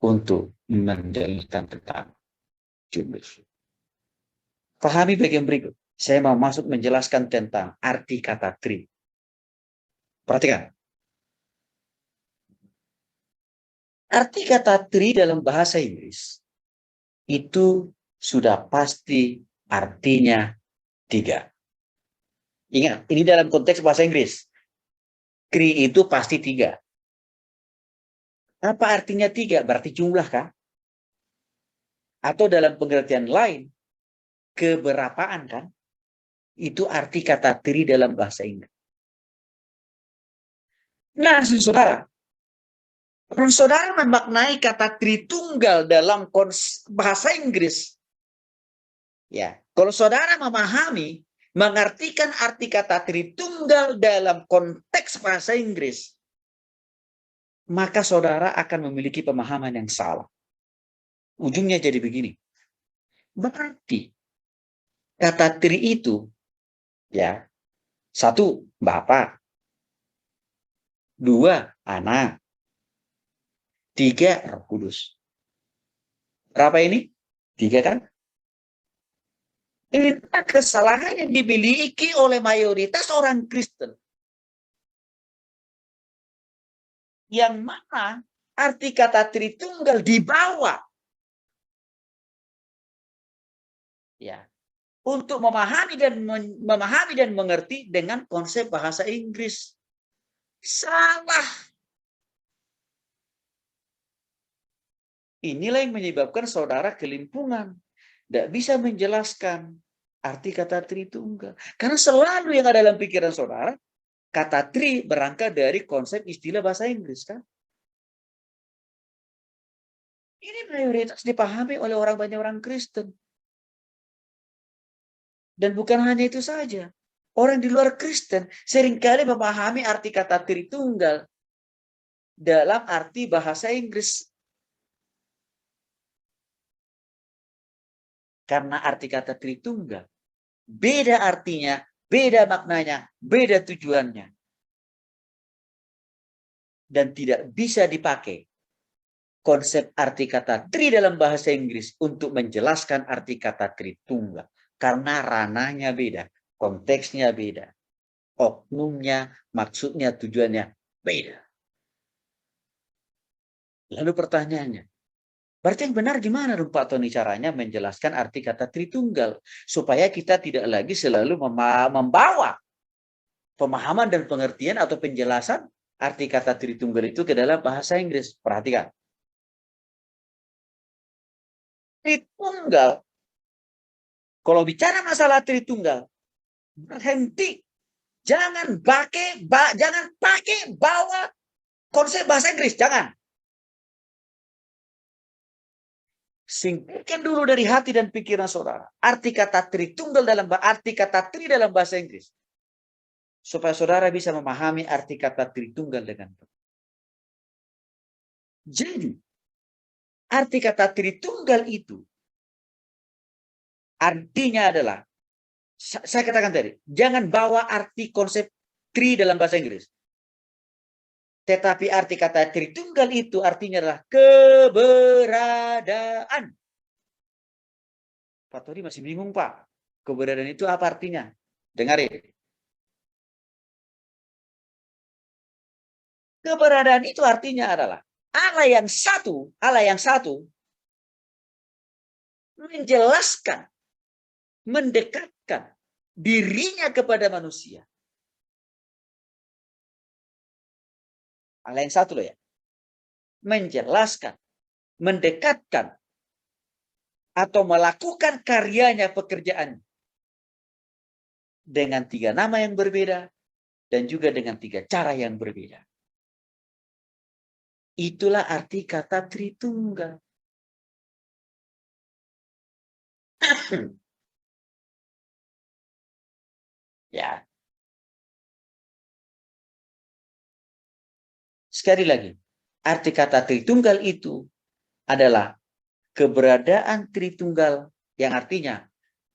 untuk menjelaskan tentang jumlah. Pahami bagian berikut. Saya mau masuk menjelaskan tentang arti kata tri. Perhatikan. Arti kata tri dalam bahasa Inggris itu sudah pasti artinya 3. Ingat, ini dalam konteks bahasa Inggris. Tri itu pasti 3. Apa artinya 3? Berarti jumlah kah? Atau dalam pengertian lain, keberapaan kan? Itu arti kata tri dalam bahasa Inggris. Nah, saudara, kalau saudara memaknai kata Tritunggal dalam bahasa Inggris, ya, kalau saudara memahami, mengartikan arti kata Tritunggal dalam konteks bahasa Inggris, maka saudara akan memiliki pemahaman yang salah. Ujungnya jadi begini. Berarti kata tri itu, ya, 1, Bapak, 2, Anak, 3, Roh Kudus. Berapa ini? 3 kan? Ini kesalahan yang dimiliki oleh mayoritas orang Kristen. Yang mana arti kata Tritunggal dibawa, ya, untuk memahami dan mengerti dengan konsep bahasa Inggris. Salah. Inilah yang menyebabkan saudara kelimpungan. Tidak bisa menjelaskan arti kata Tritunggal. Karena selalu yang ada dalam pikiran saudara, kata tri berangkat dari konsep istilah bahasa Inggris, kan? Ini mayoritas dipahami oleh banyak orang Kristen. Dan bukan hanya itu saja. Orang di luar Kristen seringkali memahami arti kata Tritunggal dalam arti bahasa Inggris. Karena arti kata Tritunggal beda artinya, beda maknanya, beda tujuannya. Dan tidak bisa dipakai konsep arti kata tri dalam bahasa Inggris untuk menjelaskan arti kata Tritunggal. Karena ranahnya beda, konteksnya beda, oknumnya, maksudnya, tujuannya beda. Lalu pertanyaannya, berarti yang benar gimana dong Pak Tony caranya menjelaskan arti kata Tritunggal? Supaya kita tidak lagi selalu membawa pemahaman dan pengertian atau penjelasan arti kata Tritunggal itu ke dalam bahasa Inggris. Perhatikan. Tritunggal, kalau bicara masalah Tritunggal, berhenti. Jangan pakai bawa konsep bahasa Inggris, jangan. Singkirkan dulu dari hati dan pikiran saudara arti kata Tritunggal arti kata tri dalam bahasa Inggris, supaya saudara bisa memahami arti kata Tritunggal dengan benar. Jadi arti kata Tritunggal itu artinya adalah, saya katakan tadi, jangan bawa arti konsep tri dalam bahasa Inggris. Tetapi arti kata Tritunggal itu artinya adalah keberadaan. Pak Tony masih bingung, Pak. Keberadaan itu apa artinya? Dengarin. Keberadaan itu artinya adalah Allah yang satu menjelaskan, mendekatkan dirinya kepada manusia. Allah yang satu loh ya. Menjelaskan, mendekatkan, atau melakukan karyanya, pekerjaan dengan 3 nama yang berbeda dan juga dengan 3 cara yang berbeda. Itulah arti kata Tritunggal. Ya. Sekali lagi, arti kata Tritunggal itu adalah keberadaan Tritunggal yang artinya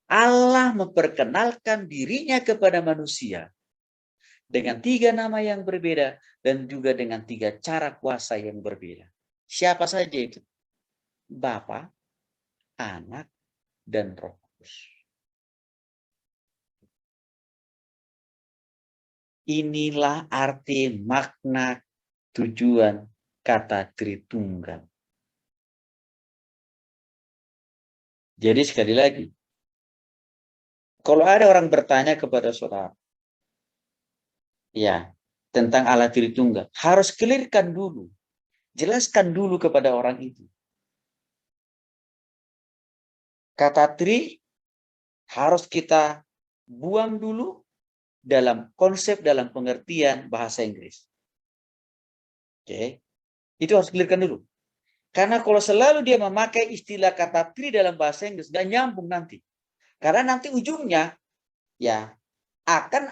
Allah memperkenalkan dirinya kepada manusia dengan 3 nama yang berbeda dan juga dengan 3 cara kuasa yang berbeda. Siapa saja itu? Bapa, Anak, dan Roh Kudus. Inilah arti makna tujuan kata Tritunggal. Jadi sekali lagi, kalau ada orang bertanya kepada saudara, ya, tentang Allah Tritunggal, harus clearkan dulu, jelaskan dulu kepada orang itu. Kata tri harus kita buang dulu dalam konsep, dalam pengertian bahasa Inggris. Oke, itu harus clearkan dulu. Karena kalau selalu dia memakai istilah kata tri dalam bahasa Inggris, nggak nyambung nanti. Karena nanti ujungnya ya akan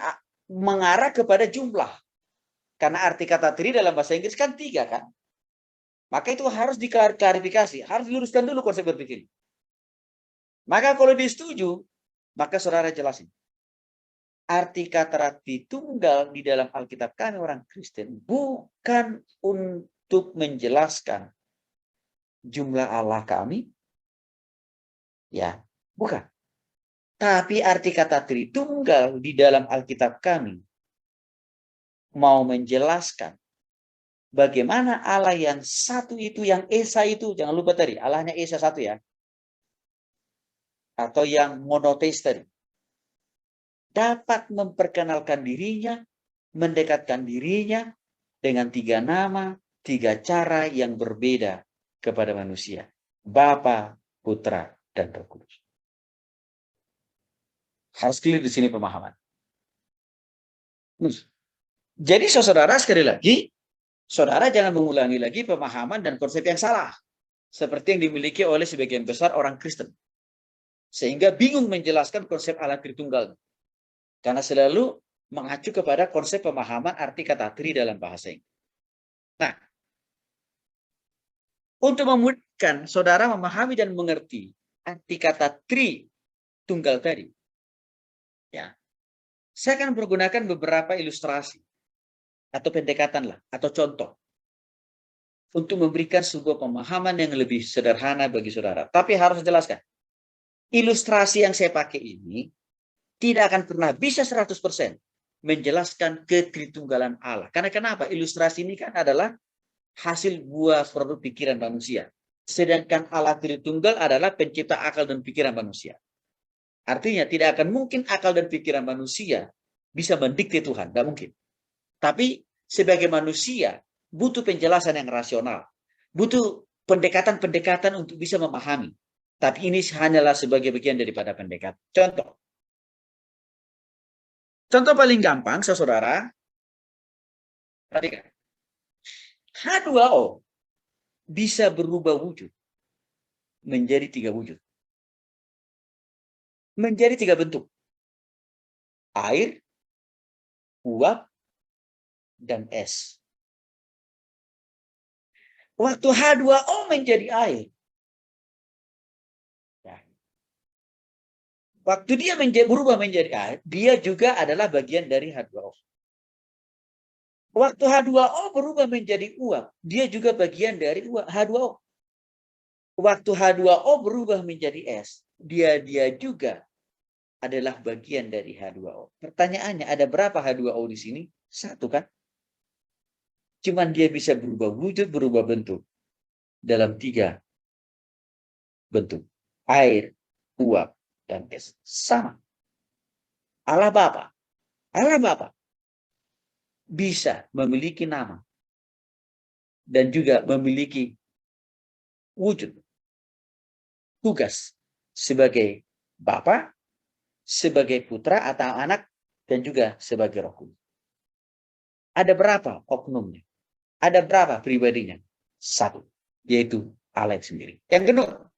mengarah kepada jumlah. Karena arti kata tri dalam bahasa Inggris kan 3 kan. Maka itu harus diklarifikasi, harus diluruskan dulu konsep berpikir. Maka kalau disetujui, maka saudara jelasin. Arti kata Tritunggal di dalam Alkitab kami orang Kristen bukan untuk menjelaskan jumlah Allah kami, ya, bukan. Tapi arti kata Tritunggal di dalam Alkitab kami mau menjelaskan bagaimana Allah yang satu itu, yang Esa itu, jangan lupa tadi, Allahnya Esa satu ya, atau yang monoteis tadi, dapat memperkenalkan dirinya, mendekatkan dirinya dengan 3 nama, 3 cara yang berbeda kepada manusia. Bapa, Putra, dan Roh Kudus. Harus clear di sini pemahaman. Jadi saudara sekali lagi, saudara jangan mengulangi lagi pemahaman dan konsep yang salah. Seperti yang dimiliki oleh sebagian besar orang Kristen. Sehingga bingung menjelaskan konsep Allah Tritunggal. Karena selalu mengacu kepada konsep pemahaman arti kata tri dalam bahasa Inggris. Nah, untuk memudahkan saudara memahami dan mengerti arti kata tri tunggal tadi, ya, saya akan menggunakan beberapa ilustrasi atau pendekatan lah, atau contoh untuk memberikan sebuah pemahaman yang lebih sederhana bagi saudara. Tapi harus jelaskan, ilustrasi yang saya pakai ini tidak akan pernah bisa 100% menjelaskan ketritunggalan Allah. Karena kenapa? Ilustrasi ini kan adalah hasil buah produk pikiran manusia. Sedangkan Allah Tritunggal adalah pencipta akal dan pikiran manusia. Artinya tidak akan mungkin akal dan pikiran manusia bisa mendikte Tuhan. Tidak mungkin. Tapi sebagai manusia butuh penjelasan yang rasional. Butuh pendekatan-pendekatan untuk bisa memahami. Tapi ini hanyalah sebagai bagian daripada pendekatan. Contoh paling gampang, saudara. Perhatikan. H2O bisa berubah wujud menjadi 3 wujud. Menjadi 3 bentuk. Air, uap, dan es. Waktu H2O menjadi air. Waktu dia berubah menjadi air, dia juga adalah bagian dari H2O. Waktu H2O berubah menjadi uap, dia juga bagian dari H2O. Waktu H2O berubah menjadi es, dia juga adalah bagian dari H2O. Pertanyaannya, ada berapa H2O di sini? 1 kan? Cuman dia bisa berubah wujud, berubah bentuk dalam 3 bentuk. Air, uap, dan es. Sama. Allah Bapa bisa memiliki nama dan juga memiliki wujud, tugas sebagai Bapa, sebagai Putra atau Anak, dan juga sebagai Roh Kudus. Ada berapa oknumnya? Ada berapa pribadinya? 1, yaitu Allah sendiri. Yang kedua,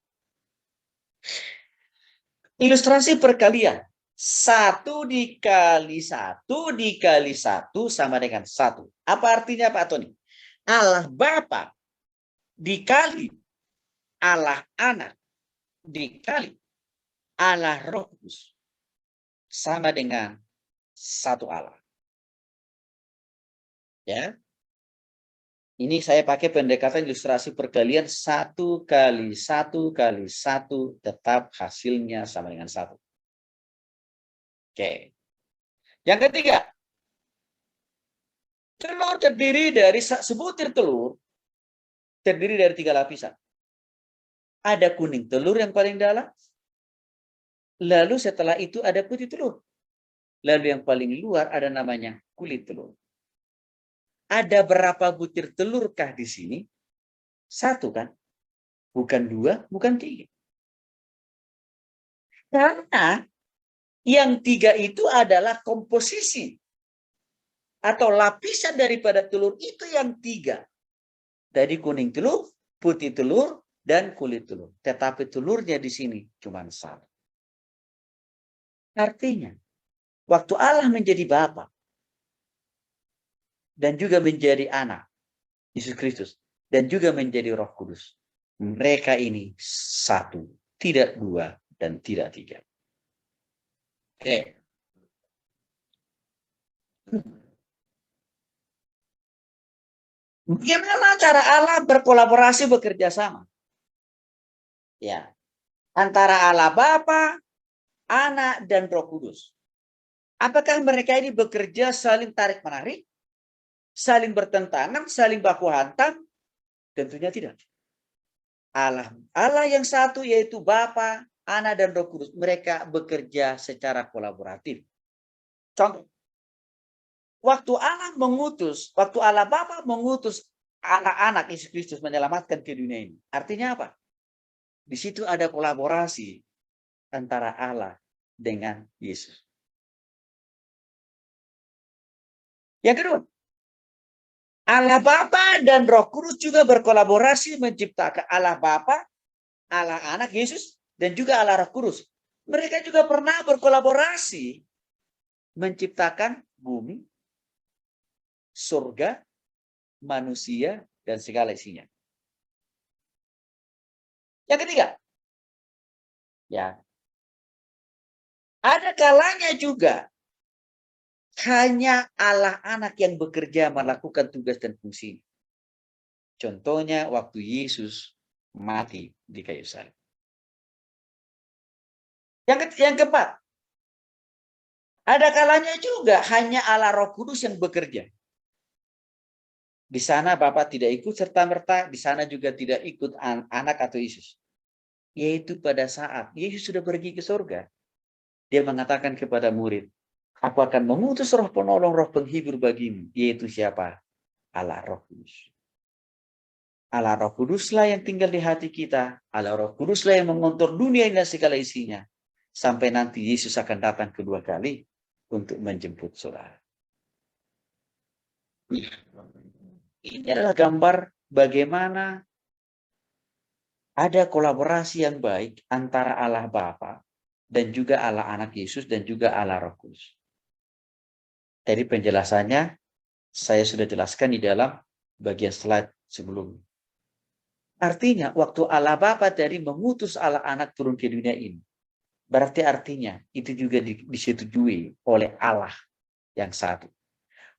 ilustrasi perkalian. 1 dikali 1 dikali 1 sama dengan 1. Apa artinya Pak Tony? Allah Bapa dikali Allah Anak dikali Allah Roh Kudus sama dengan 1 Allah. Ya. Ini saya pakai pendekatan ilustrasi perkalian 1 kali 1 kali 1 tetap hasilnya sama dengan 1. Oke. Yang ketiga, telur terdiri dari sebutir telur terdiri dari 3 lapisan. Ada kuning telur yang paling dalam, lalu setelah itu ada putih telur. Lalu yang paling luar ada namanya kulit telur. Ada berapa butir telurkah di sini? 1 kan? Bukan 2, bukan 3. Karena yang 3 itu adalah komposisi atau lapisan daripada telur itu yang 3. Dari kuning telur, putih telur, dan kulit telur. Tetapi telurnya di sini cuma 1. Artinya, waktu Allah menjadi Bapa dan juga menjadi anak, Yesus Kristus, dan juga menjadi Roh Kudus, mereka ini 1, tidak 2 dan tidak 3. Oke. Bagaimana cara Allah berkolaborasi bekerja sama? Ya, antara Allah Bapa, Anak, dan Roh Kudus. Apakah mereka ini bekerja saling tarik-menarik, saling bertentangan, saling baku hantam? Tentunya tidak. Allah yang satu yaitu Bapa, Anak, dan Roh Kudus. Mereka bekerja secara kolaboratif. Contoh, waktu Allah Bapa mengutus anak-anak Yesus Kristus menyelamatkan ke dunia ini. Artinya apa? Di situ ada kolaborasi antara Allah dengan Yesus. Yang kedua, Allah Bapa dan Roh Kudus juga berkolaborasi menciptakan Allah Bapa, Allah Anak Yesus, dan juga Allah Roh Kudus. Mereka juga pernah berkolaborasi menciptakan bumi, surga, manusia, dan segala isinya. Yang ketiga, ya, ada kalanya juga hanya Allah Anak yang bekerja melakukan tugas dan fungsi. Contohnya waktu Yesus mati di kayu salib. Yang keempat, ada kalanya juga hanya Allah Roh Kudus yang bekerja. Di sana Bapa tidak ikut serta-merta, di sana juga tidak ikut anak atau Yesus. Yaitu pada saat Yesus sudah pergi ke surga, dia mengatakan kepada murid, aku akan mengutus roh penolong, roh penghibur bagimu, yaitu siapa? Allah Roh Kudus. Allah Roh Kuduslah yang tinggal di hati kita. Allah Roh Kuduslah yang mengontrol dunia dan segala isinya. Sampai nanti Yesus akan datang kedua kali untuk menjemput saudara. Ini adalah gambar bagaimana ada kolaborasi yang baik antara Allah Bapa dan juga Allah Anak Yesus dan juga Allah Roh Kudus. Jadi penjelasannya saya sudah jelaskan di dalam bagian slide sebelumnya. Artinya waktu Allah Bapa tadi mengutus Allah Anak turun ke dunia ini, berarti artinya itu juga disetujui oleh Allah yang satu.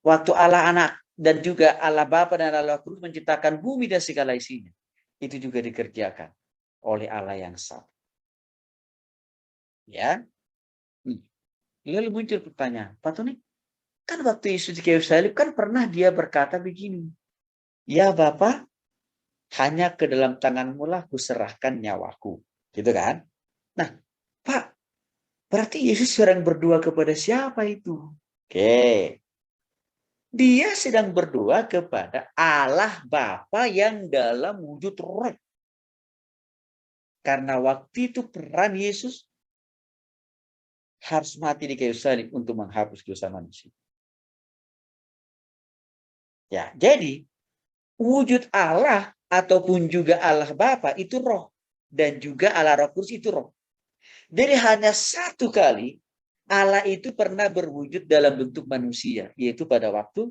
Waktu Allah Anak dan juga Allah Bapa dan Allah Kudus menciptakan bumi dan segala isinya, itu juga dikerjakan oleh Allah yang satu. Ya. Lalu muncul pertanyaan, Pak Tony, kan waktu Yesus di kayu salib kan pernah dia berkata begini, ya Bapa, hanya ke dalam tanganmu lah kuserahkan nyawaku. Gitu kan? Nah, Pak, berarti Yesus sedang berdoa kepada siapa itu? Oke. Dia sedang berdoa kepada Allah Bapa yang dalam wujud roh. Karena waktu itu peran Yesus harus mati di kayu salib untuk menghapus dosa manusia. Ya, jadi wujud Allah ataupun juga Allah Bapa itu roh dan juga Allah Roh Kudus itu roh. Jadi hanya satu kali Allah itu pernah berwujud dalam bentuk manusia, yaitu pada waktu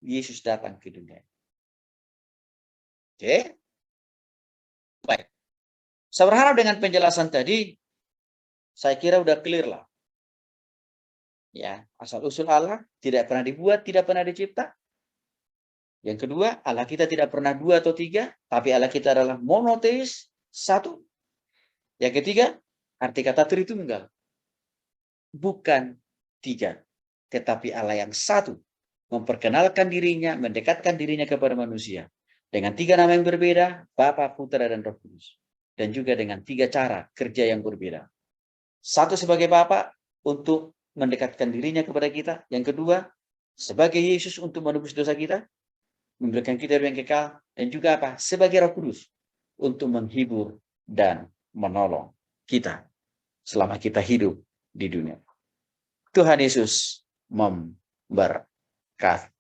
Yesus datang ke dunia. Oke? Baik. Saya berharap dengan penjelasan tadi, saya kira udah clear lah. Ya, asal-usul Allah tidak pernah dibuat, tidak pernah dicipta. Yang kedua, Allah kita tidak pernah dua atau tiga, tapi Allah kita adalah monoteis, satu. Yang ketiga, arti kata Tritunggal. Bukan tiga, tetapi Allah yang satu. Memperkenalkan dirinya, mendekatkan dirinya kepada manusia. Dengan tiga nama yang berbeda, Bapa, Putra, dan Roh Kudus. Dan juga dengan tiga cara kerja yang berbeda. Satu sebagai Bapa untuk mendekatkan dirinya kepada kita. Yang kedua, sebagai Yesus untuk menebus dosa kita, memberikan kita yang kekal. Dan juga apa? Sebagai Roh Kudus untuk menghibur dan menolong kita selama kita hidup di dunia. Tuhan Yesus memberkati.